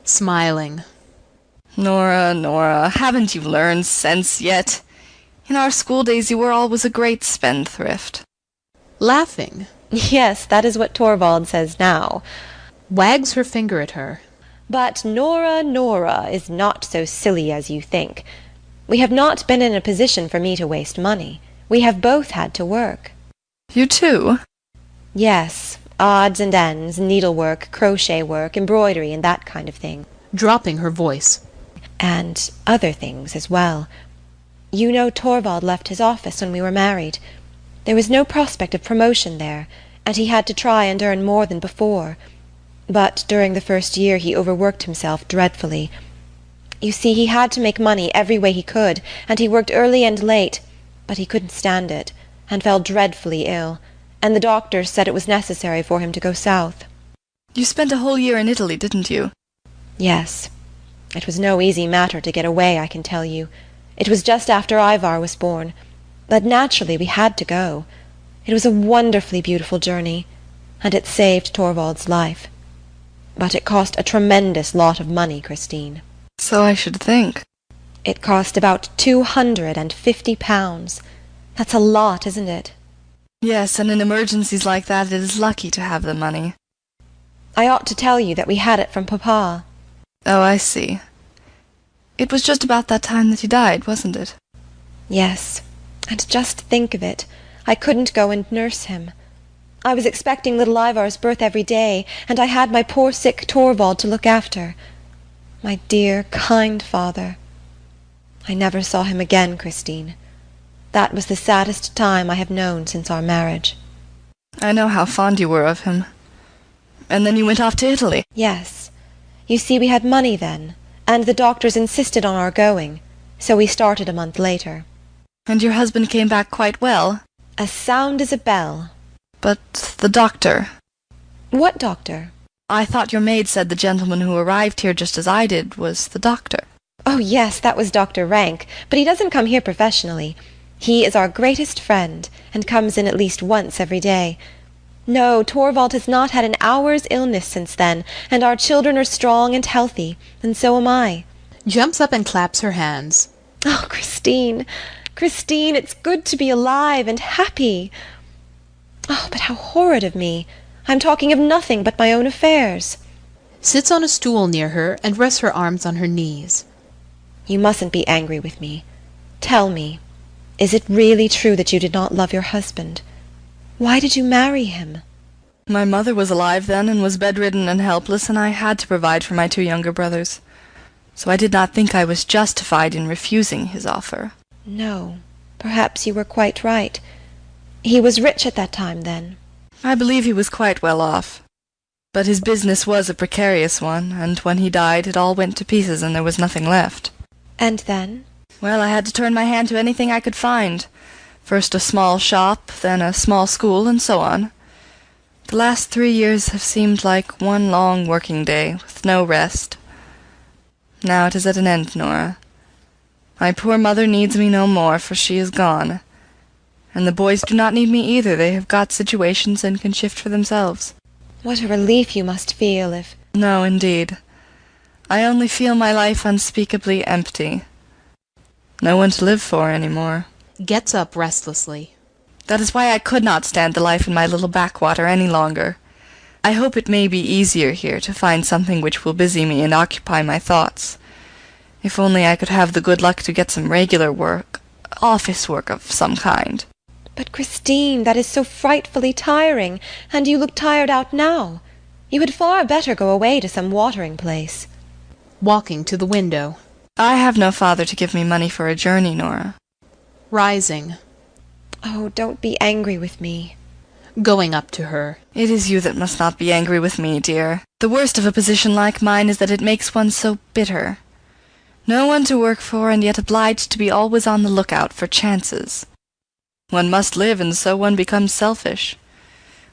Smiling. Nora, Nora, haven't you learned sense yet? In our school days you were always a great spendthrift. Laughing. Yes, that is what Torvald says now. Wags her finger at her. But Nora is not so silly as you think. We have not been in a position for me to waste money. We have both had to work. You too? Yes, odds and ends, needlework, crochet work, embroidery, and that kind of thing. Dropping her voice. And other things as well. You know Torvald left his office when we were married. There was no prospect of promotion there, and he had to try and earn more than before. But during the first year he overworked himself dreadfully. You see, he had to make money every way he could, and he worked early and late, but he couldn't stand it, and fell dreadfully ill, and the doctors said it was necessary for him to go south. You spent a whole year in Italy, didn't you? Yes. It was no easy matter to get away, I can tell you. It was just after Ivar was born, but naturally we had to go. It was a wonderfully beautiful journey, and it saved Torvald's life. But it cost a tremendous lot of money, Christine. So I should think. It cost about £250. That's a lot, isn't it? Yes, and in emergencies like that it is lucky to have the money. I ought to tell you that we had it from Papa. Oh, I see. It was just about that time that he died, wasn't it? Yes, and just think of it. I couldn't go and nurse him. I was expecting little Ivar's birth every day, and I had my poor sick Torvald to look after. My dear, kind father. I never saw him again, Christine. That was the saddest time I have known since our marriage. I know how fond you were of him. And then you went off to Italy. Yes. You see, we had money then, and the doctors insisted on our going, so we started a month later. And your husband came back quite well? As sound as a bell. But the doctor? What doctor? I thought your maid said the gentleman who arrived here just as I did was the doctor. Oh, yes, that was Dr. Rank, but he doesn't come here professionally. He is our greatest friend, and comes in at least once every day. No, Torvald has not had an hour's illness since then, and our children are strong and healthy, and so am I. Jumps up and claps her hands. Oh, Christine, Christine, it's good to be alive and happy. Oh, but how horrid of me. I'm talking of nothing but my own affairs. Sits on a stool near her and rests her arms on her knees. You mustn't be angry with me. Tell me, is it really true that you did not love your husband? Why did you marry him? My mother was alive then and was bedridden and helpless, and I had to provide for my two younger brothers. So I did not think I was justified in refusing his offer. No, perhaps you were quite right. He was rich at that time, then? I believe he was quite well off. But his business was a precarious one, and when he died it all went to pieces and there was nothing left. And then? Well, I had to turn my hand to anything I could find. First a small shop, then a small school, and so on. The last 3 years have seemed like one long working day, with no rest. Now it is at an end, Nora. My poor mother needs me no more, for she is gone. And the boys do not need me either. They have got situations and can shift for themselves. What a relief you must feel if... No, indeed. I only feel my life unspeakably empty. No one to live for any more. Gets up restlessly. That is why I could not stand the life in my little backwater any longer. I hope it may be easier here to find something which will busy me and occupy my thoughts. If only I could have the good luck to get some regular work, office work of some kind. But, Christine, that is so frightfully tiring, and you look tired out now. You had far better go away to some watering place. Walking to the window. I have no father to give me money for a journey, Nora. Rising. Oh, don't be angry with me. Going up to her. It is you that must not be angry with me, dear. The worst of a position like mine is that it makes one so bitter. No one to work for, and yet obliged to be always on the lookout for chances. One must live, and so one becomes selfish.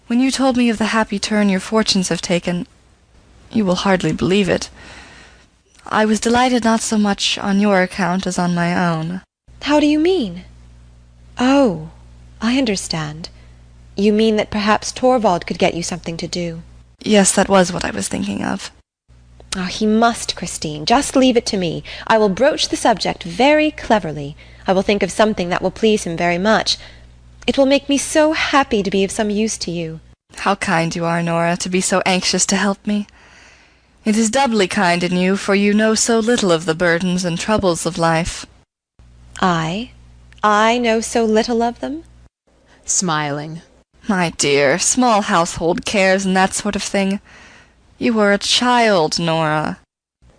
When you told me of the happy turn your fortunes have taken, you will hardly believe it. I was delighted not so much on your account as on my own. How do you mean? Oh, I understand. You mean that perhaps Torvald could get you something to do. Yes, that was what I was thinking of. Ah, he must, Christine. Just leave it to me. I will broach the subject very cleverly. I will think of something that will please him very much. It will make me so happy to be of some use to you. How kind you are, Nora, to be so anxious to help me. It is doubly kind in you, for you know so little of the burdens and troubles of life. I know so little of them? Smiling. My dear, small household cares and that sort of thing. You are a child, Nora.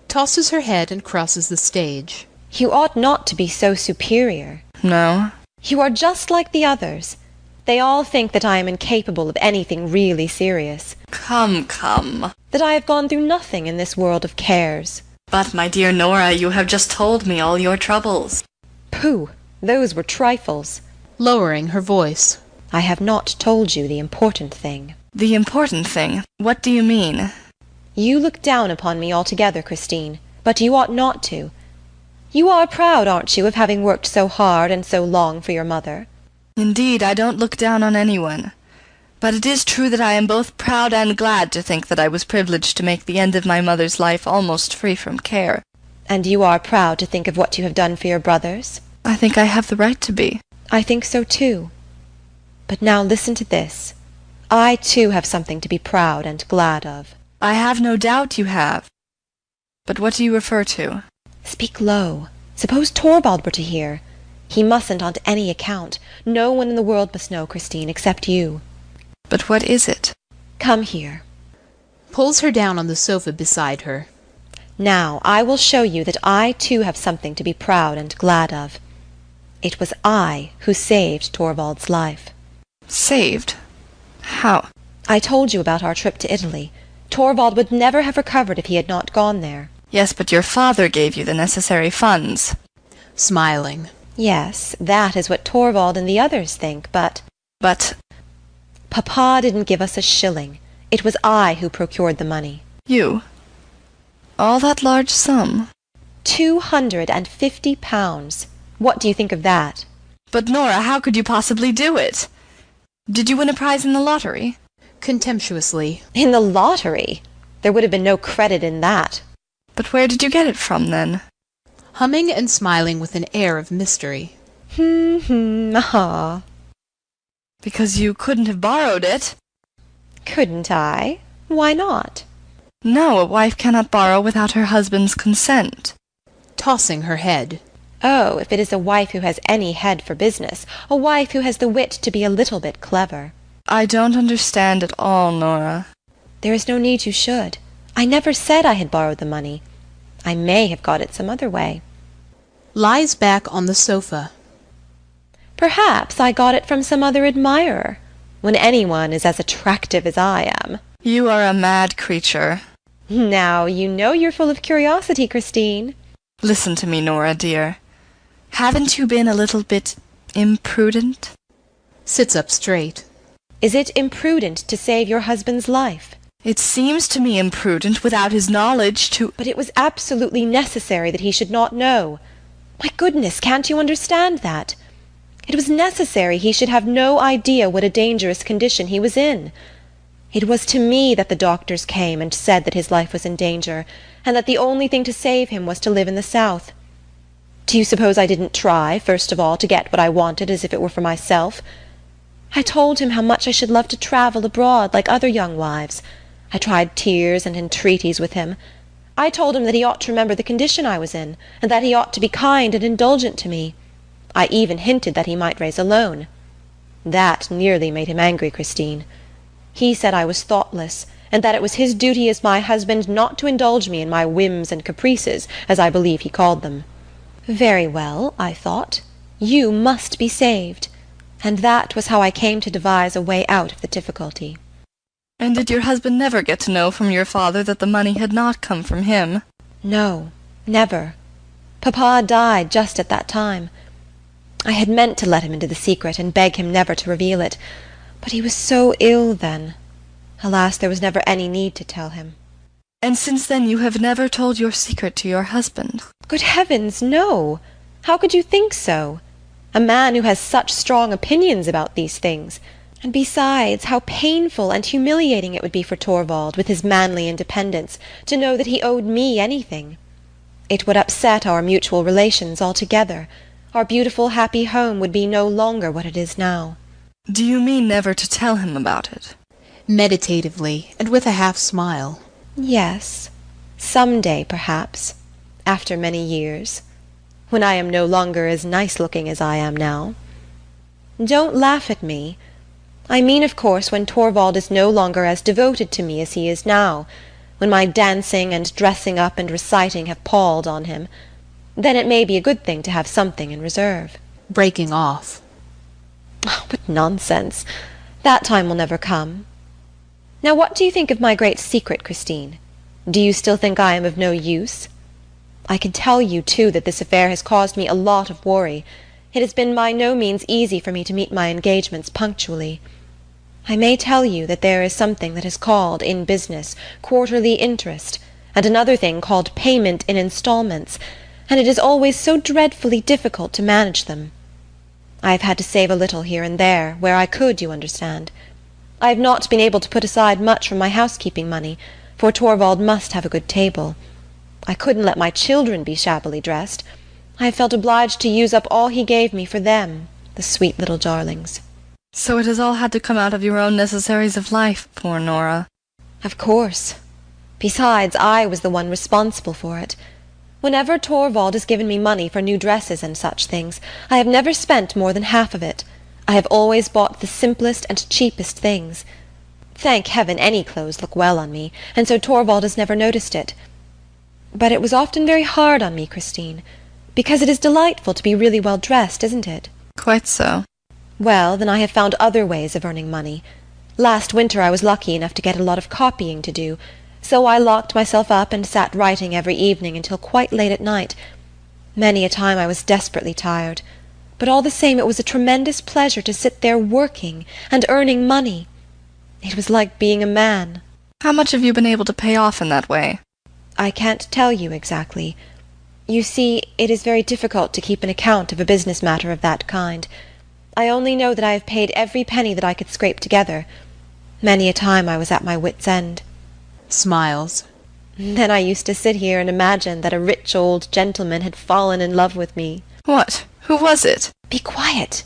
Tosses her head and crosses the stage. You ought not to be so superior. No? You are just like the others. They all think that I am incapable of anything really serious. Come, come. That I have gone through nothing in this world of cares. But, my dear Nora, you have just told me all your troubles. Pooh! Those were trifles. Lowering her voice. I have not told you the important thing. The important thing? What do you mean? You look down upon me altogether, Christine, but you ought not to. You are proud, aren't you, of having worked so hard and so long for your mother? Indeed, I don't look down on anyone. But it is true that I am both proud and glad to think that I was privileged to make the end of my mother's life almost free from care. And you are proud to think of what you have done for your brothers? I think I have the right to be. I think so too. But now listen to this. I too have something to be proud and glad of. I have no doubt you have. But what do you refer to? Speak low. Suppose Torvald were to hear. He mustn't on any account. No one in the world must know, Christine, except you. But what is it? Come here. Pulls her down on the sofa beside her. Now I will show you that I too have something to be proud and glad of. It was I who saved Torvald's life. Saved? How? I told you about our trip to Italy. Torvald would never have recovered if he had not gone there. Yes, but your father gave you the necessary funds. Smiling. Yes, that is what Torvald and the others think, but... But... Papa didn't give us a shilling. It was I who procured the money. You? All that large sum? £250. What do you think of that? But, Nora, how could you possibly do it? Did you win a prize in the lottery? Contemptuously. In the lottery? There would have been no credit in that. But where did you get it from, then? Humming and smiling with an air of mystery. Ah. Because you couldn't have borrowed it. Couldn't I? Why not? No, a wife cannot borrow without her husband's consent. Tossing her head. Oh, if it is a wife who has any head for business, a wife who has the wit to be a little bit clever. I don't understand at all, Nora. There is no need you should. I never said I had borrowed the money. I may have got it some other way. Lies back on the sofa. Perhaps I got it from some other admirer, when anyone is as attractive as I am. You are a mad creature. Now, you know you're full of curiosity, Christine. Listen to me, Nora, dear. Haven't you been a little bit imprudent? Sits up straight. Is it imprudent to save your husband's life? It seems to me imprudent without his knowledge to... But it was absolutely necessary that he should not know. My goodness, can't you understand that? It was necessary he should have no idea what a dangerous condition he was in. It was to me that the doctors came and said that his life was in danger, and that the only thing to save him was to live in the South. Do you suppose I didn't try, first of all, to get what I wanted as if it were for myself? I told him how much I should love to travel abroad like other young wives. I tried tears and entreaties with him. I told him that he ought to remember the condition I was in, and that he ought to be kind and indulgent to me. I even hinted that he might raise a loan. That nearly made him angry, Christine. He said I was thoughtless, and that it was his duty as my husband not to indulge me in my whims and caprices, as I believe he called them. Very well, I thought. You must be saved. And that was how I came to devise a way out of the difficulty. And did your husband never get to know from your father that the money had not come from him? No, never. Papa died just at that time. I had meant to let him into the secret and beg him never to reveal it, but he was so ill then. Alas, there was never any need to tell him. And since then you have never told your secret to your husband? Good heavens, no! How could you think so? A man who has such strong opinions about these things. And besides, how painful and humiliating it would be for Torvald, with his manly independence, to know that he owed me anything. It would upset our mutual relations altogether. Our beautiful, happy home would be no longer what it is now. Do you mean never to tell him about it? Meditatively, and with a half-smile. Yes, some day, perhaps, after many years, when I am no longer as nice-looking as I am now. Don't laugh at me. I mean, of course, when Torvald is no longer as devoted to me as he is now, when my dancing and dressing up and reciting have palled on him. Then it may be a good thing to have something in reserve. Breaking off. Oh, what nonsense! That time will never come. Now what do you think of my great secret, Christine? Do you still think I am of no use? I can tell you, too, that this affair has caused me a lot of worry. It has been by no means easy for me to meet my engagements punctually. I may tell you that there is something that is called, in business, quarterly interest, and another thing called payment in installments, and it is always so dreadfully difficult to manage them. I have had to save a little here and there, where I could, you understand. I have not been able to put aside much from my housekeeping money, for Torvald must have a good table. I couldn't let my children be shabbily dressed. I have felt obliged to use up all he gave me for them, the sweet little darlings. So it has all had to come out of your own necessaries of life, poor Nora. Of course. Besides, I was the one responsible for it. Whenever Torvald has given me money for new dresses and such things, I have never spent more than half of it. I have always bought the simplest and cheapest things. Thank heaven, any clothes look well on me, and so Torvald has never noticed it. But it was often very hard on me, Christine, because it is delightful to be really well dressed, isn't it? Quite so. Well, then I have found other ways of earning money. Last winter I was lucky enough to get a lot of copying to do, so I locked myself up and sat writing every evening until quite late at night. Many a time I was desperately tired, but all the same it was a tremendous pleasure to sit there working and earning money. It was like being a man. How much have you been able to pay off in that way? I can't tell you exactly. You see, it is very difficult to keep an account of a business matter of that kind. I only know that I have paid every penny that I could scrape together. Many a time I was at my wit's end. Smiles. Then I used to sit here and imagine that a rich old gentleman had fallen in love with me. What? Who was it? Be quiet!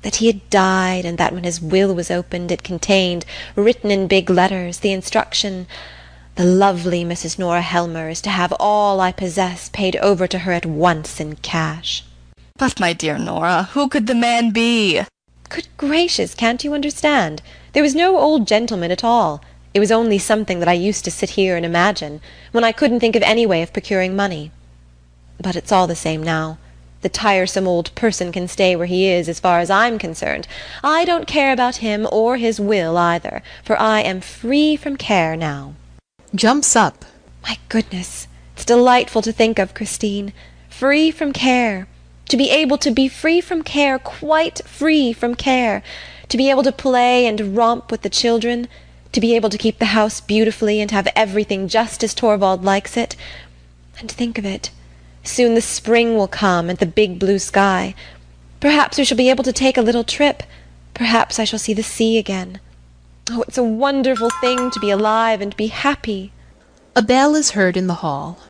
That he had died, and that when his will was opened it contained, written in big letters, the instruction, "The lovely Mrs. Nora Helmer is to have all I possess paid over to her at once in cash." But, my dear Nora, who could the man be? Good gracious, can't you understand? There was no old gentleman at all. It was only something that I used to sit here and imagine, when I couldn't think of any way of procuring money. But it's all the same now. The tiresome old person can stay where he is as far as I'm concerned. I don't care about him or his will either, for I am free from care now. Jumps up. My goodness, it's delightful to think of, Christine. Free from care. To be able to be free from care, quite free from care. To be able to play and romp with the children. To be able to keep the house beautifully and have everything just as Torvald likes it. And think of it. Soon the spring will come and the big blue sky. Perhaps we shall be able to take a little trip. Perhaps I shall see the sea again. Oh, it's a wonderful thing to be alive and be happy. A bell is heard in the hall.